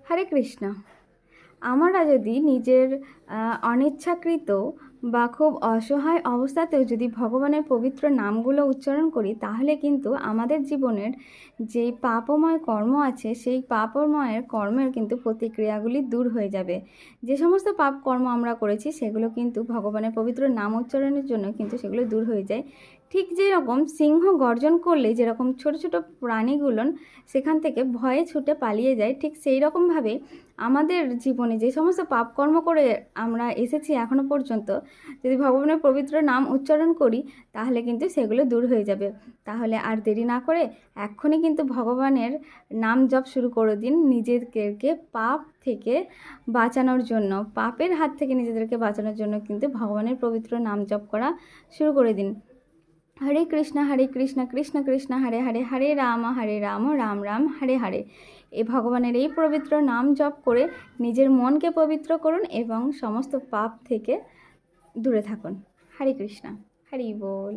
হরে কৃষ্ণ। আমরা যদি নিজের অনিচ্ছাকৃত বা খুব অসহায় অবস্থাতেও যদি ভগবানের পবিত্র নামগুলো উচ্চারণ করি, তাহলে কিন্তু আমাদের জীবনের যে পাপময় কর্ম আছে সেই পাপময়ের কর্মের কিন্তু প্রতিক্রিয়াগুলি দূর হয়ে যাবে। যে সমস্ত পাপ কর্ম আমরা করেছি সেগুলো কিন্তু ভগবানের পবিত্র নাম উচ্চারণের জন্য কিন্তু সেগুলো দূর হয়ে যায়। ঠিক যেরকম সিংহ গর্জন করলে যেরকম ছোট ছোট প্রাণীগুলো সেখান থেকে ভয়ে ছুটে পালিয়ে যায়, ঠিক সেই রকমভাবে আমাদের জীবনে যে সমস্ত পাপকর্ম করে আমরা এসেছি এখনো পর্যন্ত, যদি ভগবানের পবিত্র নাম উচ্চারণ করি তাহলে কিন্তু সেগুলো দূর হয়ে যাবে। তাহলে আর দেরি না করে এক্ষুনি কিন্তু ভগবানের নাম জপ শুরু করে দিন, নিজেদেরকে পাপ থেকে বাঁচানোর জন্য, পাপের হাত থেকে নিজেদেরকে বাঁচানোর জন্য কিন্তু ভগবানের পবিত্র নাম জপ করা শুরু করে দিন। হরে কৃষ্ণ কৃষ্ণ কৃষ্ণ হরে হরে, হরে রাম রাম রাম হরে হরে। এই ভগবানের এই পবিত্র নাম জপ করে নিজের মনকে পবিত্র করুন এবং সমস্ত পাপ থেকে দূরে থাকুন। হরে কৃষ্ণ, হরি বল।